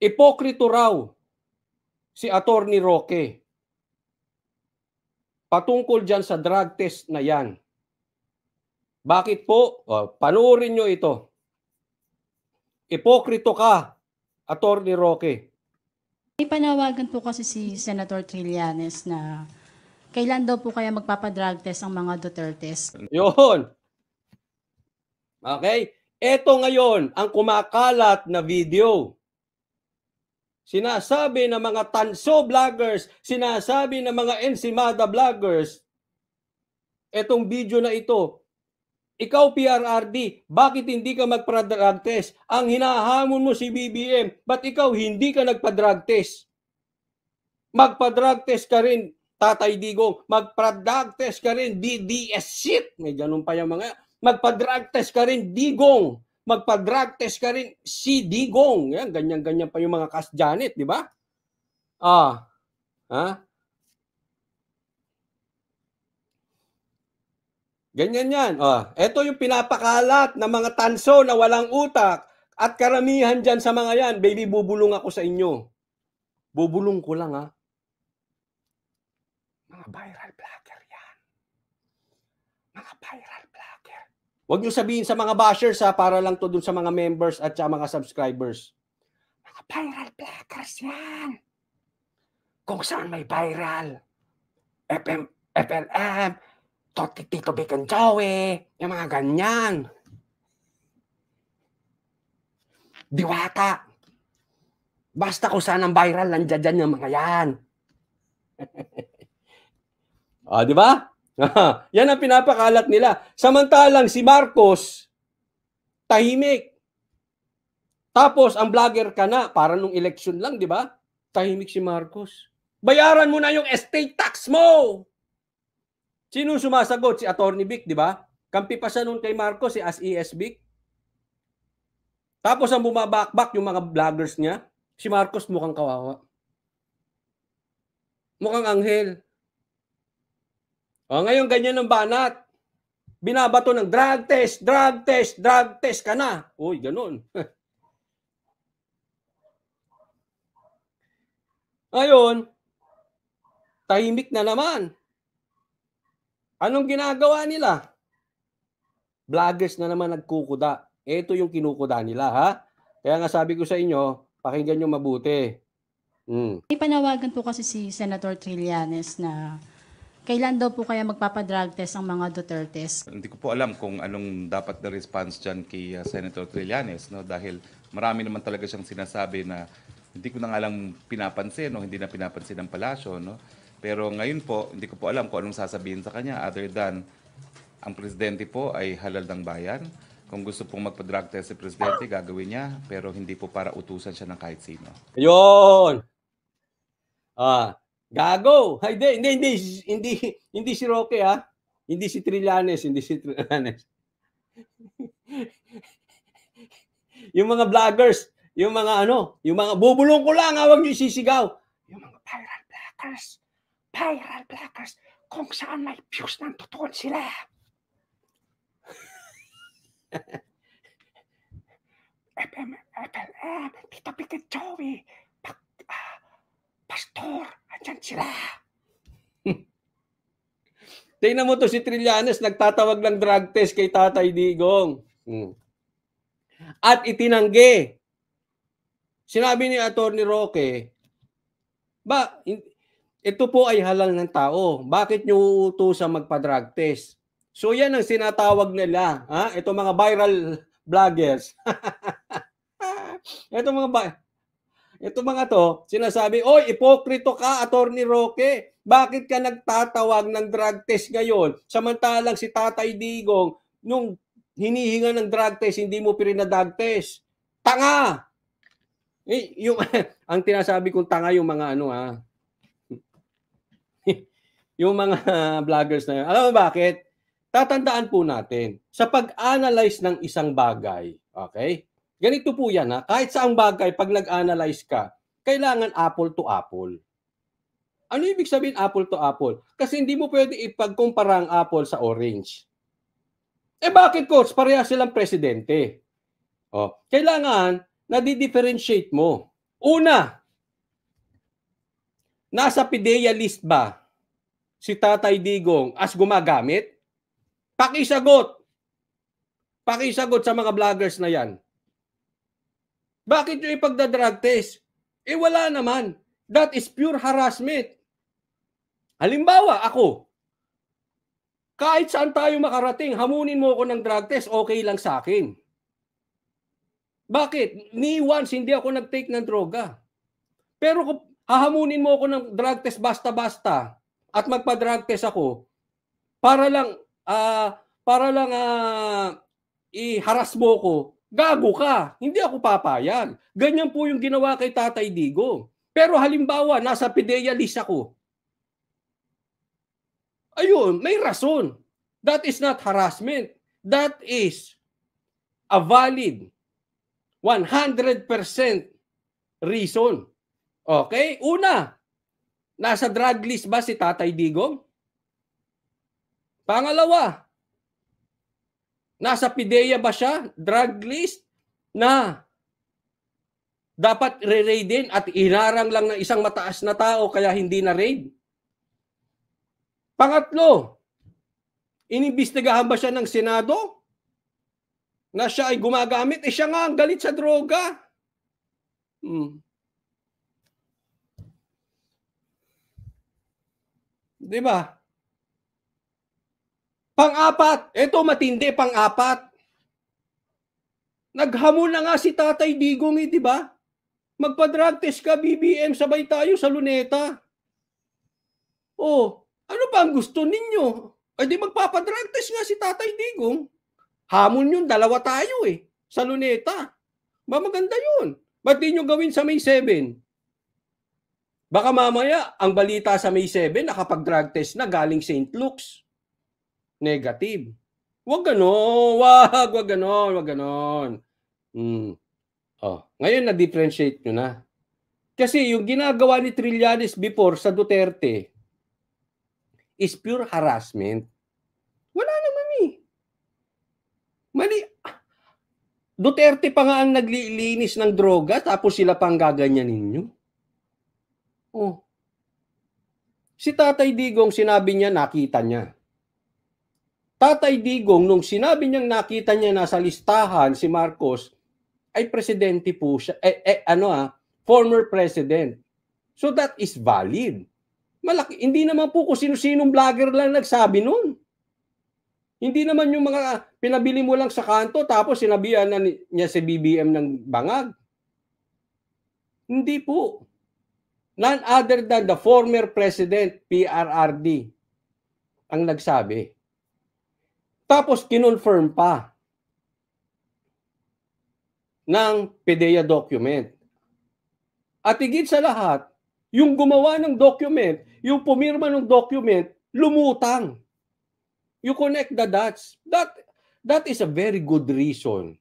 Ipokrito raw si Attorney Roque patungkol dyan sa drug test na yan. Bakit po? Panoorin nyo ito. Ipokrito ka, Attorney Roque. May panawagan po kasi si Senator Trillanes na kailan daw po kaya magpapadrug test ang mga Dutertes. Yun. Okay? Ito ngayon ang kumakalat na video. Sinasabi ng mga Tanso vloggers, sinasabi ng mga Ensimada vloggers, etong video na ito, ikaw PRRD, bakit hindi ka magpa-drug test? Ang hinahamon mo si BBM, ba't ikaw hindi ka nagpa-drug test? Magpa-drug test ka rin, Tatay Digong. Magpa-drug test ka rin, DDS shit. May ganun pa yung mga, magpa-drug test ka rin, Digong. Magpa-drug test ka rin, si Digong. Yan, ganyan-ganyan pa yung mga Kas Janet, di ba? Ganyan yan. Ito yung pinapakalat ng mga tanso na walang utak at karamihan dyan sa mga yan. Baby, bubulong ako sa inyo. Bubulong ko lang, ha? Mga viral vlogger yan. Mga viral vlogger. Huwag nyo sabihin sa mga bashers, ha, para lang to dun sa mga members at sa mga subscribers. Mga viral vloggers yan. Kung saan may viral. FLM, Tito Vic and Joey, yung mga ganyan. Diwata. Basta kung saan ang viral, nandiyan dyan yung mga yan. Di ba? Yan ang pinapakalat nila. Samantalang si Marcos, tahimik. Tapos ang vlogger ka na, para nung election lang, di ba? Tahimik si Marcos. Bayaran mo na yung estate tax mo! Sino sumasagot? Si Attorney Vic, di ba? Kampi pa siya nun kay Marcos, si AS Vic. Tapos ang bumabakbak yung mga vloggers niya, si Marcos mukhang kawawa. Mukhang anghel. Ngayon ganyan ang banat. Binabato ng drug test, drug test, drug test ka na. Uy, ganun. Ngayon, tahimik na naman. Anong ginagawa nila? Vloggers na naman nagkukuda. Ito yung kinukuda nila, ha? Kaya nga sabi ko sa inyo, pakinggan nyo mabuti. May panawagan po kasi si Senator Trillanes na kailan daw po kaya magpapadrug test ang mga Dutertes. Hindi ko po alam kung anong dapat na response dyan kay Senator Trillanes, no? Dahil marami naman talaga siyang sinasabi na hindi ko na nga lang pinapansin o hindi na pinapansin ng palasyo, no? Pero ngayon po, hindi ko po alam kung anong sasabihin sa kanya other than ang presidente po ay halal ng bayan. Kung gusto pong magpa-drug test si presidente, gagawin niya, pero hindi po para utusan siya ng kahit sino. Ayun! Gago! Hindi si Roque, ha? Hindi si Trillanes, Yung mga vloggers, yung mga bubulong ko lang, huwag niyo sisigaw. Yung mga viral vloggers, kung saan may views ng tutuon sila. FLM, Tito Vic and Joey, Pastor, andyan sila. Tingnan mo to si Trillanes, nagtatawag ng drug test kay Tatay Digong. At itinanggi. Sinabi ni Attorney Roque, ito po ay halal ng tao. Bakit nyo utusan magpa-drug test? So yan ang sinatawag nila. Ito mga viral vloggers. Ito mga to, sinasabi, oy, ipokrito ka, Attorney Roque. Bakit ka nagtatawag ng drug test ngayon? Samantalang si Tatay Digong, nung hinihinga ng drug test, hindi mo pinadrug test. Tanga! Ang tinasabi kong tanga yung mga yung mga vloggers na yun. Alam mo bakit? Tatandaan po natin, sa pag-analyze ng isang bagay, okay? Ganito po yan, ha? Kahit saang bagay, pag nag-analyze ka, kailangan apple to apple. Ano ibig sabihin apple to apple? Kasi hindi mo pwede ipagkumpara ang apple sa orange. Bakit, coach? Pareha silang presidente. Kailangan na di-differentiate mo. Una, nasa PDEA list ba si Tatay Digong as gumagamit? Pakisagot. Pakisagot sa mga vloggers na yan. Bakit yung ipagda-drug test? Eh wala naman. That is pure harassment. Halimbawa, ako, kahit saan tayo makarating, hamunin mo ako ng drug test, okay lang sa akin. Bakit? Ni once hindi ako nag-take ng droga. Pero kung hahamunin mo ako ng drug test basta-basta at magpa-drug test ako para lang i-harass mo ko, gago ka. Hindi ako papayag. Ganyan po yung ginawa kay Tatay Digong. Pero halimbawa, nasa PDEA list ako. Ayun, may rason. That is not harassment. That is a valid 100% reason. Okay? Una, nasa drug list ba si Tatay Digong? Pangalawa, nasa PDEA ba siya? Drug list na dapat re-raidin at inarang lang ng isang mataas na tao kaya hindi na raid? Pangatlo, inimbestigahan ba siya ng Senado na siya ay gumagamit? Eh siya nga ang galit sa droga. Di ba? Pang-apat, ito matindi, pang-apat. Naghamon na nga si Tatay Digong, di ba? Magpa-drug test ka, BBM, sabay tayo sa Luneta. Oh, ano ba ang gusto ninyo? Ay di magpapadrug test nga si Tatay Digong. Hamon yun, dalawa tayo sa Luneta. Ba maganda yun. Ba't di nyo gawin sa May 7? Baka mamaya, ang balita sa May 7, nakapag-drug test na galing St. Luke's. Negative. Wag ganon, wag ganon. Ngayon na-differentiate nyo na. Kasi yung ginagawa ni Trillanes before sa Duterte is pure harassment. Wala naman Mali. Duterte pa nga ang naglilinis ng droga tapos sila pang gaganyanin nyo. Si Tatay Digong sinabi niya nakita niya. Tatay Digong nung sinabi niyang nakita niya nasa listahan si Marcos ay presidente po siya. Former president. So that is valid. Malaki, hindi naman po kung sino-sinong vlogger lang nagsabi nun. Hindi naman yung mga pinabili mo lang sa kanto tapos sinabihan na niya si BBM ng bangag. Hindi po. None other than the former president, PRRD, ang nagsabi. Tapos kinonfirm pa ng PDEA document. At higit sa lahat, yung gumawa ng document, yung pumirma ng document, lumutang. You connect the dots. That is a very good reason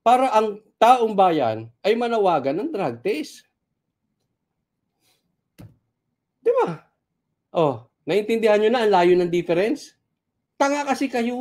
para ang taong bayan ay manawagan ng drug test. Di ba? Naintindihan nyo na ang layo ng difference? Tanga kasi kayo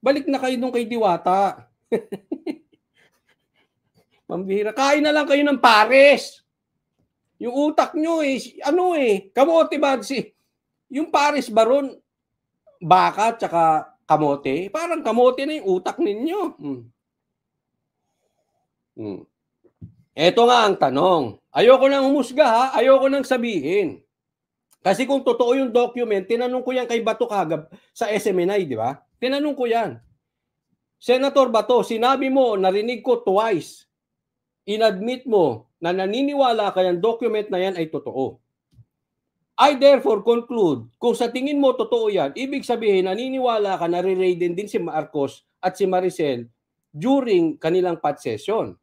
Balik na kayo nung kay Diwata. Pambihira. Kain na lang kayo ng pares. Yung utak nyo kamote ba? Yung pares baron, baka tsaka kamote. Parang kamote na yung utak ninyo. Ito nga ang tanong. Ayoko nang humusga ayoko nang sabihin. Kasi kung totoo yung document, tinanong ko yan kay Bato kagab sa SMNI, di ba? Tinanong ko yan. Senator Bato, sinabi mo, narinig ko twice, inadmit mo na naniniwala ka yung document na yan ay totoo. I therefore conclude, kung sa tingin mo totoo yan, ibig sabihin naniniwala ka na re-raiden din si Marcos at si Maricel during kanilang PAT session.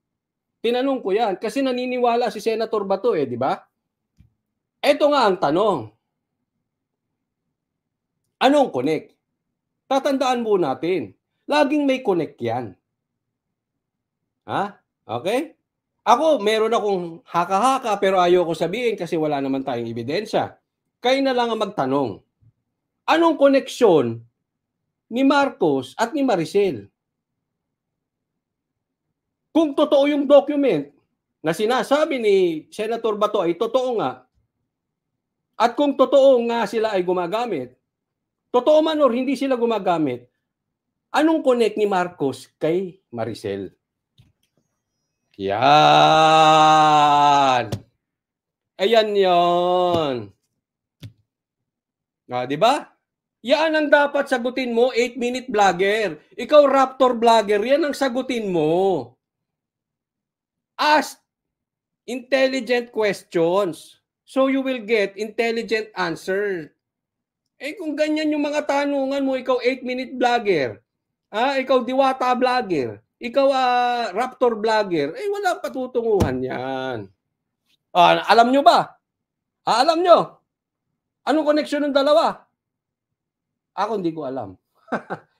Tinanong ko yan kasi naniniwala si Senator Bato di ba? Ito nga ang tanong. Anong connect? Tatandaan mo natin. Laging may connect yan. Okay? Ako, meron akong haka-haka pero ayoko sabihin kasi wala naman tayong ebidensya. Kayo na lang ang magtanong. Anong koneksyon ni Marcos at ni Maricel? Kung totoo yung document, na sinasabi ni Senator Bato ay totoo nga, at kung totoo nga sila ay gumagamit, totoo man or hindi sila gumagamit, anong connect ni Marcos kay Maricel? Yan. Ayan yon. Di ba? Yan ang dapat sagutin mo, 8-minute vlogger. Ikaw, Raptor vlogger, yan ang sagutin mo. Ask intelligent questions so you will get intelligent answer. Kung ganyan yung mga tanungan mo, ikaw 8-minute vlogger, ikaw Diwata vlogger, ikaw Raptor vlogger, wala patutunguhan yan. Alam nyo ba? Alam nyo? Anong koneksyon ng dalawa? Ako hindi ko alam.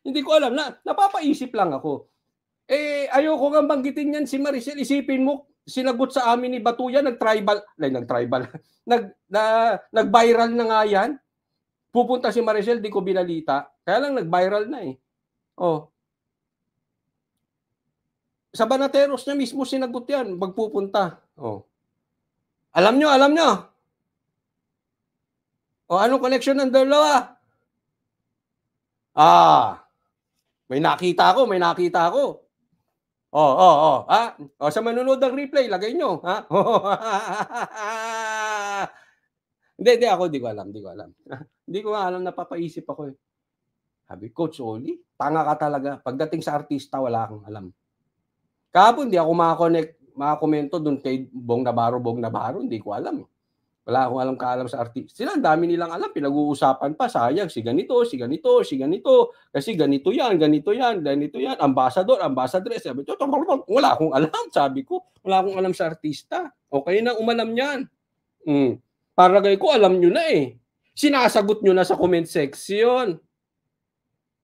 Hindi ko alam. Napapaisip lang ako. Ayoko nga banggitin yan si Maricel. Isipin mo, sinagot sa amin ni Batuyan, nag-viral na nga yan. Pupunta si Maricel, di ko binalita. Kaya lang nag-viral na eh. Sa Banateros niya mismo sinagot yan, magpupunta. Alam nyo. Anong connection ng dalawa? May nakita ako. Sa manonood ng replay, lagay nyo. Hindi ko alam. Hindi ko alam, napapaisip ako eh. Sabi, Coach Oli, tanga ka talaga. Pagdating sa artista, wala kang alam. Kahapon, hindi ako makakomento doon kay Bong Navarro, hindi ko alam. Wala akong alam sa artista. Sila, ang dami nilang alam, pinag-uusapan pa, sayang, si ganito. Kasi ganito yan. Ambassador. Sabi, wala akong alam, sabi ko. Wala akong alam sa artista. Okay na, umalam yan. Paragay ko, alam nyo na eh. Sinasagot nyo na sa comment section.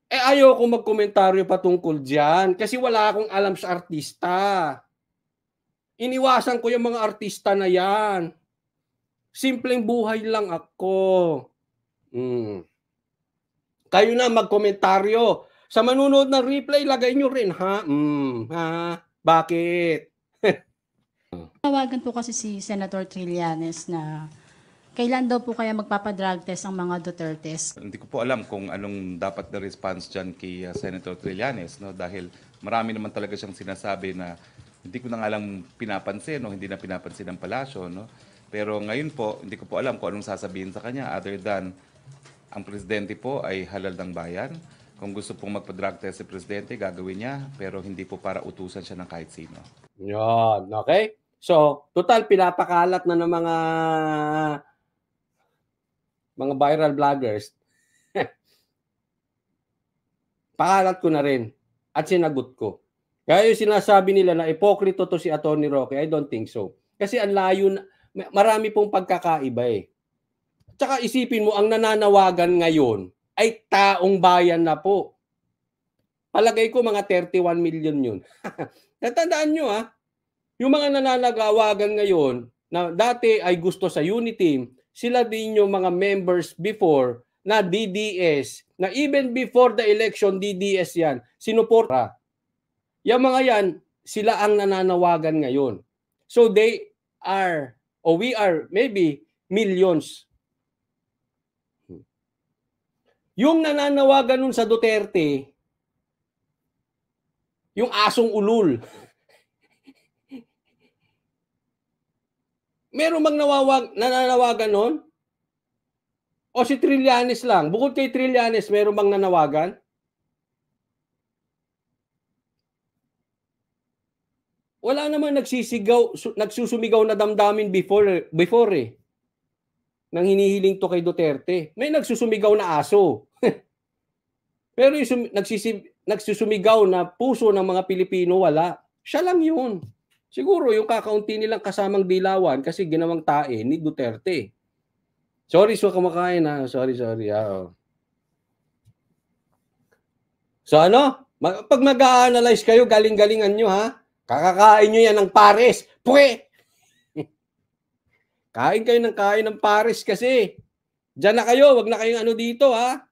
Ayoko magkomentaryo patungkol dyan kasi wala akong alam sa artista. Iniwasan ko yung mga artista na yan. Simpleng buhay lang ako. Kayo na magkomentaryo. Sa manunood ng replay, lagay nyo rin, ha? Bakit? Tawagan po kasi si Senator Trillanes na kailan daw po kaya magpapadrug test ang mga Dutertes? Hindi ko po alam kung anong dapat na response dyan kay Senator Trillanes, no? Dahil marami naman talaga siyang sinasabi na hindi ko na nga lang pinapansin o hindi na pinapansin ng palasyo, no? Pero ngayon po, hindi ko po alam kung anong sasabihin sa kanya other than ang presidente po ay halal ng bayan. Kung gusto pong magpa-drug test si presidente, gagawin niya, pero hindi po para utusan siya ng kahit sino. Yan, okay? So, total pinapakalat na ng mga viral vloggers. Pakalat ko na rin at sinagot ko. Kaya yung sinasabi nila na ipokrito to si Atty. Roque, I don't think so. Kasi ang layo na, marami pong pagkakaiba eh. Tsaka isipin mo, ang nananawagan ngayon ay taong bayan na po. Palagay ko mga 31 million yun. Natandaan nyo yung mga nananawagan ngayon na dati ay gusto sa Uniteam, sila din yung mga members before na DDS, na even before the election, DDS yan, sinuporta. Yung mga yan, sila ang nananawagan ngayon. So they are, or we are maybe millions. Yung nananawagan nun sa Duterte, yung asong ulul. Meron bang nananawagan nun? O si Trillanes lang? Bukod kay Trillanes, meron bang nanawagan? Wala naman nagsusumigaw na damdamin before eh. Nang hinihiling to kay Duterte. May nagsusumigaw na aso. Pero yung nagsusumigaw na puso ng mga Pilipino, wala. Siya lang yun. Siguro yung kakaunti nilang kasamang dilawan kasi ginawang tae ni Duterte. Sorry, so kumakain ha. Sorry. So ano? Pag mag-a-analyze kayo, galing-galingan nyo ha. Kakakain nyo yan ng pares. Pwe! Kain kayo ng pares kasi. Diyan na kayo, wag na kayong ano dito ha.